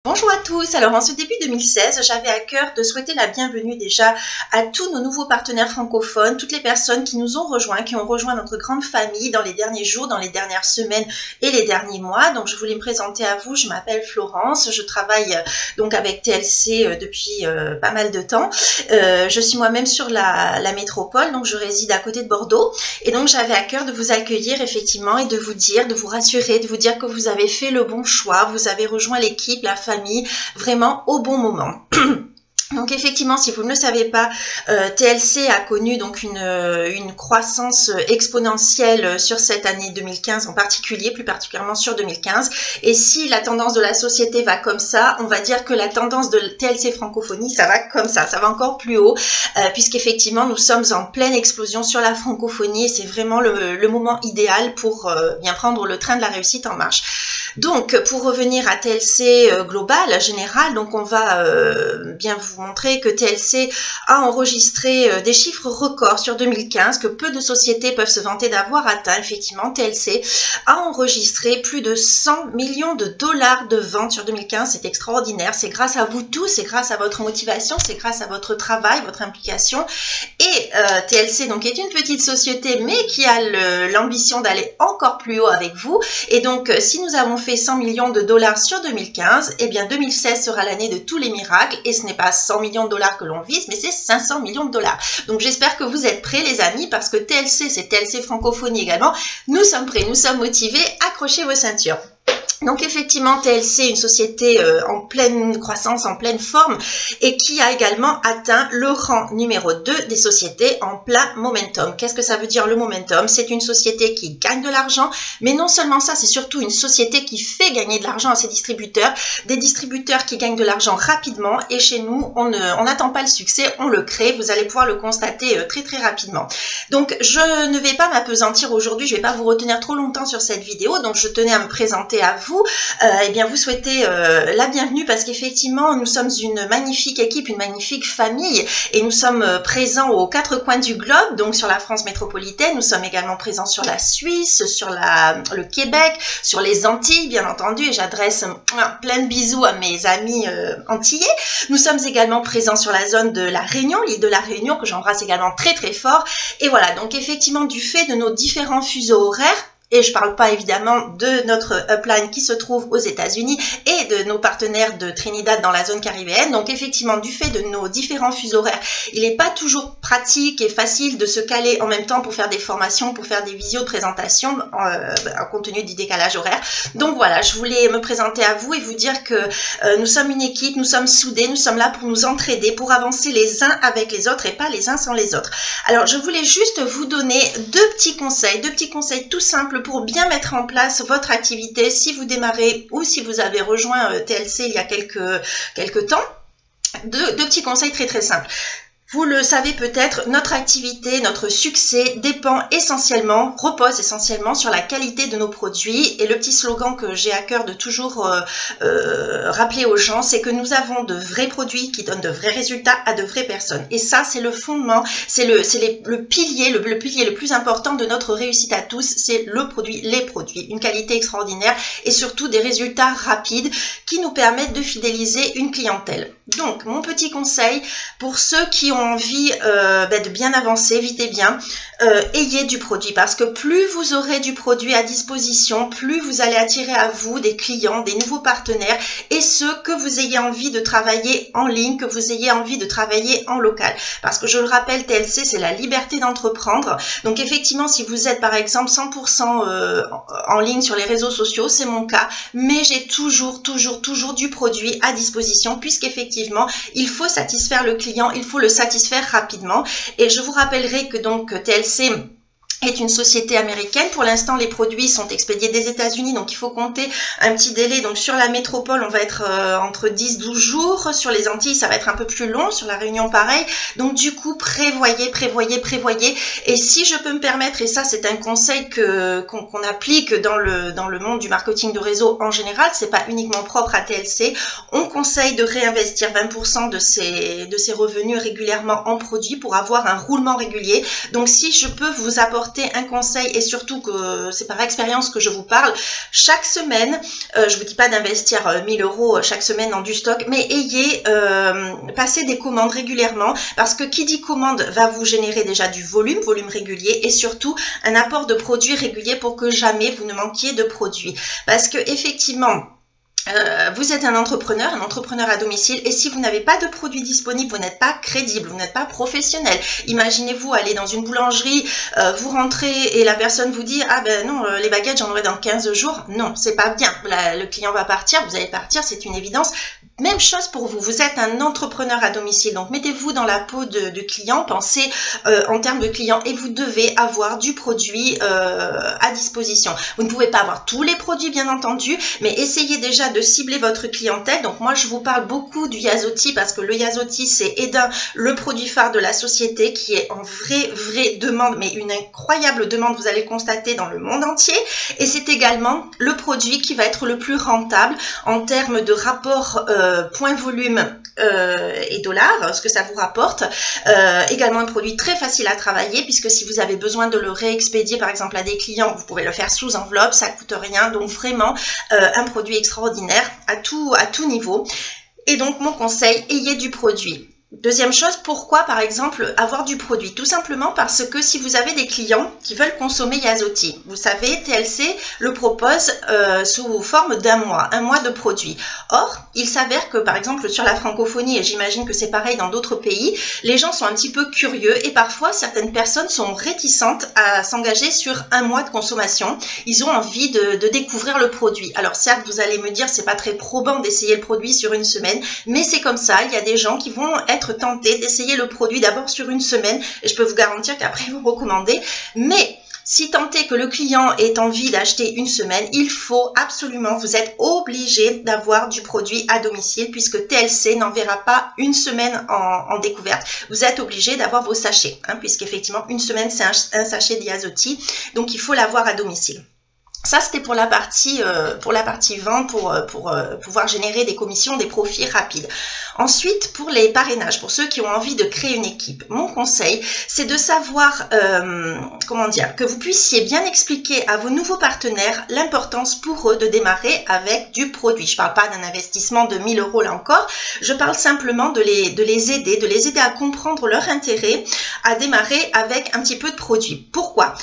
Bonjour à tous, alors en ce début 2016, j'avais à cœur de souhaiter la bienvenue déjà à tous nos nouveaux partenaires francophones, toutes les personnes qui nous ont rejoints, qui ont rejoint notre grande famille dans les derniers jours, dans les dernières semaines et les derniers mois. Donc je voulais me présenter à vous, je m'appelle Florence, je travaille donc avec TLC depuis pas mal de temps. Je suis moi-même sur la métropole, donc je réside à côté de Bordeaux. Et donc j'avais à cœur de vous accueillir effectivement et de vous dire, de vous rassurer, de vous dire que vous avez fait le bon choix, vous avez rejoint l'équipe, la famille, vraiment au bon moment. Donc effectivement, si vous ne le savez pas, TLC a connu donc une croissance exponentielle sur cette année 2015 en particulier, plus particulièrement sur 2015. Et si la tendance de la société va comme ça, on va dire que la tendance de TLC francophonie, ça va comme ça va encore plus haut, puisqu'effectivement nous sommes en pleine explosion sur la francophonie et c'est vraiment le moment idéal pour bien prendre le train de la réussite en marche. Donc pour revenir à TLC global, général, donc on va bien vous montrer que TLC a enregistré des chiffres records sur 2015 que peu de sociétés peuvent se vanter d'avoir atteint. Effectivement, TLC a enregistré plus de 100 millions de dollars de ventes sur 2015. C'est extraordinaire. C'est grâce à vous tous, c'est grâce à votre motivation, c'est grâce à votre travail, votre implication. Et TLC donc est une petite société mais qui a l'ambition d'aller encore plus haut avec vous. Et donc si nous avons fait 100 millions de dollars sur 2015, eh bien 2016 sera l'année de tous les miracles et ce n'est pas 100 millions de dollars que l'on vise, mais c'est 500 millions de dollars. Donc j'espère que vous êtes prêts les amis, parce que TLC, c'est TLC francophonie également. Nous sommes prêts, nous sommes motivés, accrochez vos ceintures. Donc effectivement, TLC est une société en pleine croissance, en pleine forme et qui a également atteint le rang numéro 2 des sociétés en plein momentum. Qu'est-ce que ça veut dire le momentum? C'est une société qui gagne de l'argent, mais non seulement ça, c'est surtout une société qui fait gagner de l'argent à ses distributeurs, des distributeurs qui gagnent de l'argent rapidement et chez nous, on n'attend pas le succès, on le crée, vous allez pouvoir le constater très très rapidement. Donc je ne vais pas m'apesantir aujourd'hui, je ne vais pas vous retenir trop longtemps sur cette vidéo, donc je tenais à me présenter à vous. Eh bien vous souhaitez la bienvenue parce qu'effectivement nous sommes une magnifique équipe, une magnifique famille et nous sommes présents aux 4 coins du globe, donc sur la France métropolitaine, nous sommes également présents sur la Suisse, sur le Québec, sur les Antilles bien entendu et j'adresse plein de bisous à mes amis antillais. Nous sommes également présents sur la zone de la Réunion, l'île de la Réunion que j'embrasse également très très fort et voilà donc effectivement du fait de nos différents fuseaux horaires. Et je ne parle pas évidemment de notre upline qui se trouve aux États-Unis et de nos partenaires de Trinidad dans la zone caribéenne. Donc effectivement, du fait de nos différents fuseaux horaires, il n'est pas toujours pratique et facile de se caler en même temps pour faire des formations, pour faire des visios de présentation compte tenu du décalage horaire. Donc voilà, je voulais me présenter à vous et vous dire que nous sommes une équipe, nous sommes soudés, nous sommes là pour nous entraider, pour avancer les uns avec les autres et pas les uns sans les autres. Alors je voulais juste vous donner deux petits conseils tout simples pour bien mettre en place votre activité si vous démarrez ou si vous avez rejoint TLC il y a quelques temps. Deux petits conseils très très simples. Vous le savez peut-être, notre activité, notre succès repose essentiellement sur la qualité de nos produits. Et le petit slogan que j'ai à cœur de toujours rappeler aux gens, c'est que nous avons de vrais produits qui donnent de vrais résultats à de vraies personnes. Et ça, c'est le fondement, c'est le pilier le plus important de notre réussite à tous, c'est le produit, les produits. Une qualité extraordinaire et surtout des résultats rapides qui nous permettent de fidéliser une clientèle. Donc, mon petit conseil pour ceux qui ont envie de bien avancer, vite et bien, ayez du produit parce que plus vous aurez du produit à disposition, plus vous allez attirer à vous des clients, des nouveaux partenaires et ceux que vous ayez envie de travailler en ligne, que vous ayez envie de travailler en local. Parce que je le rappelle, TLC, c'est la liberté d'entreprendre. Donc effectivement, si vous êtes par exemple 100% en ligne sur les réseaux sociaux, c'est mon cas, mais j'ai toujours du produit à disposition puisqu'effectivement, il faut satisfaire le client, il faut le satisfaire rapidement. Et je vous rappellerai que donc TLC est une société américaine. Pour l'instant, les produits sont expédiés des États-Unis, donc il faut compter un petit délai. Donc sur la métropole, on va être entre 10-12 jours. Sur les Antilles, ça va être un peu plus long. Sur la Réunion, pareil. Donc du coup, prévoyez. Et si je peux me permettre, et ça c'est un conseil qu'on applique dans le monde du marketing de réseau en général, c'est pas uniquement propre à TLC, on conseille de réinvestir 20% de ses revenus régulièrement en produits pour avoir un roulement régulier. Donc si je peux vous apporter apporter un conseil et surtout que c'est par expérience que je vous parle. Chaque semaine, je vous dis pas d'investir 1000 € chaque semaine dans du stock, mais passez des commandes régulièrement parce que qui dit commande va vous générer déjà du volume régulier et surtout un apport de produits réguliers pour que jamais vous ne manquiez de produits. Parce que effectivement, vous êtes un entrepreneur à domicile et si vous n'avez pas de produits disponibles, vous n'êtes pas crédible, vous n'êtes pas professionnel. Imaginez-vous aller dans une boulangerie, vous rentrez et la personne vous dit « Ah ben non, les baguettes j'en aurai dans 15 jours ». Non, c'est pas bien. Le client va partir, vous allez partir, c'est une évidence. Même chose pour vous, vous êtes un entrepreneur à domicile, donc mettez-vous dans la peau de client, pensez en termes de client et vous devez avoir du produit à disposition. Vous ne pouvez pas avoir tous les produits bien entendu, mais essayez déjà de cibler votre clientèle. Donc moi je vous parle beaucoup du Yazoti parce que le Yazoti c'est le produit phare de la société qui est en vraie demande, mais une incroyable demande, vous allez le constater dans le monde entier. Et c'est également le produit qui va être le plus rentable en termes de rapport point volume et dollars, ce que ça vous rapporte. Également un produit très facile à travailler puisque si vous avez besoin de le réexpédier par exemple à des clients, vous pouvez le faire sous enveloppe, ça coûte rien. Donc vraiment un produit extraordinaire à tout niveau. Et donc mon conseil, ayez du produit. Deuxième chose, pourquoi par exemple avoir du produit? Tout simplement parce que si vous avez des clients qui veulent consommer Yazoti, vous savez, TLC le propose sous forme un mois de produit. Or, il s'avère que par exemple sur la francophonie, et j'imagine que c'est pareil dans d'autres pays, les gens sont un petit peu curieux et parfois certaines personnes sont réticentes à s'engager sur un mois de consommation. Ils ont envie de découvrir le produit. Alors certes, vous allez me dire, c'est pas très probant d'essayer le produit sur une semaine, mais c'est comme ça, il y a des gens qui vont être tentés d'essayer le produit d'abord sur une semaine et je peux vous garantir qu'après ils vont recommander. Mais si tant est que le client ait envie d'acheter une semaine, il faut absolument, vous êtes obligé d'avoir du produit à domicile puisque TLC n'enverra pas une semaine en découverte. Vous êtes obligé d'avoir vos sachets, puisqu'effectivement une semaine c'est un sachet de Yazoti, donc il faut l'avoir à domicile. Ça, c'était pour la partie vente, pour pouvoir générer des commissions, des profits rapides. Ensuite, pour les parrainages, pour ceux qui ont envie de créer une équipe, mon conseil, c'est de savoir, comment dire, que vous puissiez bien expliquer à vos nouveaux partenaires l'importance pour eux de démarrer avec du produit. Je ne parle pas d'un investissement de 1000 € là encore, je parle simplement de les aider à comprendre leur intérêt à démarrer avec un petit peu de produit. Pourquoi ?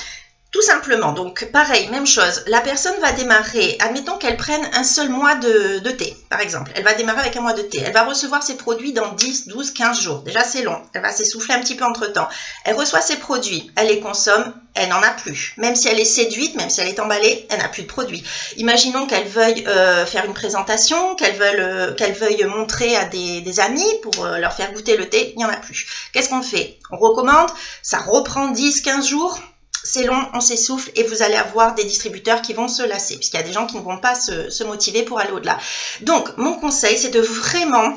Tout simplement, donc pareil, même chose, la personne va démarrer, admettons qu'elle prenne un seul mois de thé, par exemple. Elle va démarrer avec un mois de thé. Elle va recevoir ses produits dans 10, 12, 15 jours. Déjà, c'est long. Elle va s'essouffler un petit peu entre-temps. Elle reçoit ses produits, elle les consomme, elle n'en a plus. Même si elle est séduite, même si elle est emballée, elle n'a plus de produits. Imaginons qu'elle veuille faire une présentation, qu'elle veuille montrer à des amis pour leur faire goûter le thé, il n'y en a plus. Qu'est-ce qu'on fait? On recommande, ça reprend 10, 15 jours. C'est long, on s'essouffle et vous allez avoir des distributeurs qui vont se lasser puisqu'il y a des gens qui ne vont pas se motiver pour aller au-delà. Donc, mon conseil, c'est de vraiment,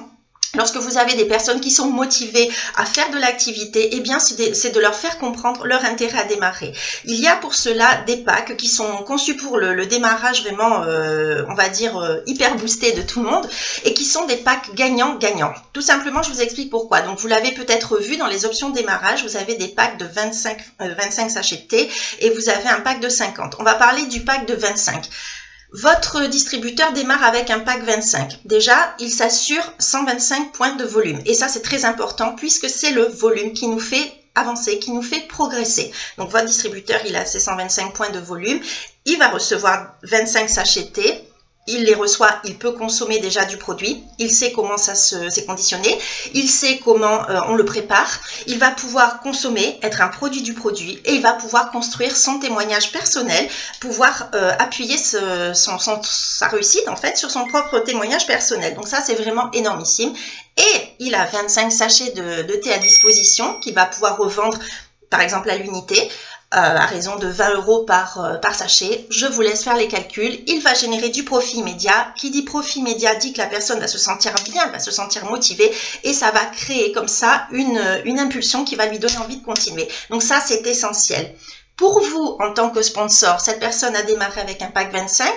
lorsque vous avez des personnes qui sont motivées à faire de l'activité, eh bien, c'est de leur faire comprendre leur intérêt à démarrer. Il y a pour cela des packs qui sont conçus pour le démarrage vraiment, on va dire, hyper boosté de tout le monde et qui sont des packs gagnants-gagnants. Tout simplement, je vous explique pourquoi. Donc, vous l'avez peut-être vu dans les options de démarrage, vous avez des packs de 25 sachets de thé et vous avez un pack de 50. On va parler du pack de 25. Votre distributeur démarre avec un pack 25. Déjà, il s'assure 125 points de volume. Et ça, c'est très important puisque c'est le volume qui nous fait avancer, qui nous fait progresser. Donc, votre distributeur, il a ses 125 points de volume. Il va recevoir 25 sachets de thé. Il les reçoit, il peut consommer déjà du produit, il sait comment ça s'est conditionné, il sait comment on le prépare, il va pouvoir consommer, être un produit du produit et il va pouvoir construire son témoignage personnel, pouvoir appuyer sa réussite en fait sur son propre témoignage personnel. Donc ça c'est vraiment énormissime et il a 25 sachets de thé à disposition qu'il va pouvoir revendre par exemple à l'unité. À raison de 20 € par sachet. Je vous laisse faire les calculs. Il va générer du profit immédiat. Qui dit profit immédiat dit que la personne va se sentir bien, va se sentir motivée et ça va créer comme ça une impulsion qui va lui donner envie de continuer. Donc ça, c'est essentiel. Pour vous, en tant que sponsor, cette personne a démarré avec un pack 25,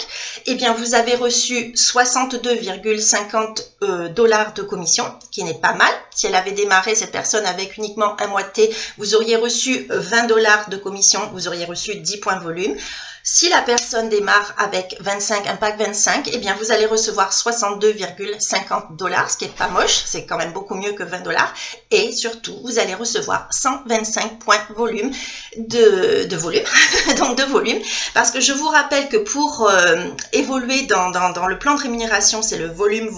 eh bien, vous avez reçu 62,50 $ de commission, qui n'est pas mal. Si elle avait démarré, cette personne, avec uniquement un mois de thé, vous auriez reçu 20 $ de commission, vous auriez reçu 10 points volume. Si la personne démarre avec un pack 25, eh bien, vous allez recevoir 62,50 $, ce qui est pas moche, c'est quand même beaucoup mieux que 20 $. Et surtout, vous allez recevoir 125 points volume de volume, donc de volume, parce que je vous rappelle que pour évoluer dans le plan de rémunération, c'est le volume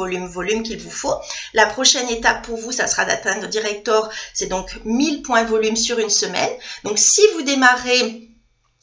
qu'il vous faut. La prochaine étape pour vous, ça sera d'atteindre Director, c'est donc 1000 points volume sur une semaine. Donc, si vous démarrez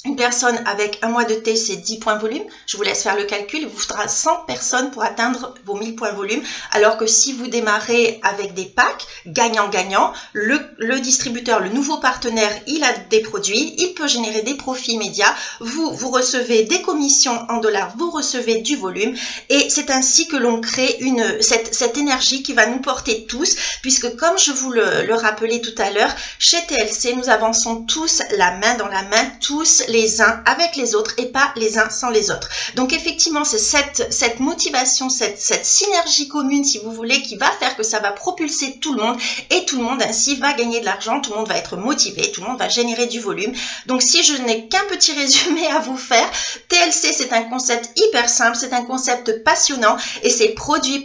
une personne avec un mois de thé, c'est 10 points volume. Je vous laisse faire le calcul. Il vous faudra 100 personnes pour atteindre vos 1000 points volume. Alors que si vous démarrez avec des packs gagnant-gagnant, le distributeur, le nouveau partenaire, il a des produits, il peut générer des profits immédiats. Vous recevez des commissions en dollars, vous recevez du volume. Et c'est ainsi que l'on crée cette énergie qui va nous porter tous. Puisque comme je vous le rappelais tout à l'heure, chez TLC, nous avançons tous la main dans la main, tous les uns avec les autres et pas les uns sans les autres. Donc effectivement, c'est cette motivation, cette synergie commune, si vous voulez, qui va faire que ça va propulser tout le monde et tout le monde ainsi va gagner de l'argent, tout le monde va être motivé, tout le monde va générer du volume. Donc si je n'ai qu'un petit résumé à vous faire, TLC, c'est un concept hyper simple, c'est un concept passionnant et c'est produit,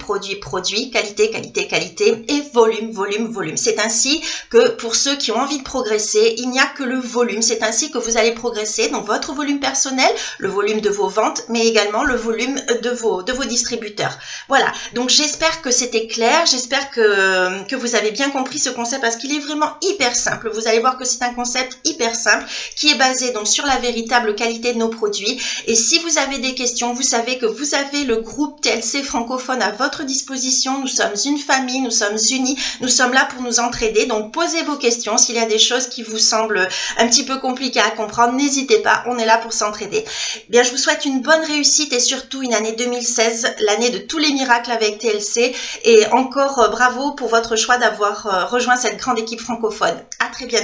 qualité et volume. C'est ainsi que pour ceux qui ont envie de progresser, il n'y a que le volume. C'est ainsi que vous allez progresser. Donc votre volume personnel, le volume de vos ventes, mais également le volume de vos distributeurs. Voilà, donc j'espère que c'était clair, j'espère que vous avez bien compris ce concept parce qu'il est vraiment hyper simple. Vous allez voir que c'est un concept hyper simple qui est basé donc sur la véritable qualité de nos produits. Et si vous avez des questions, vous savez que vous avez le groupe TLC francophone à votre disposition. Nous sommes une famille, nous sommes unis, nous sommes là pour nous entraider. Donc posez vos questions. S'il y a des choses qui vous semblent un petit peu compliquées à comprendre, n'hésitez pas, on est là pour s'entraider. Bien, je vous souhaite une bonne réussite et surtout une année 2016, l'année de tous les miracles avec TLC. Et encore bravo pour votre choix d'avoir rejoint cette grande équipe francophone. À très bientôt.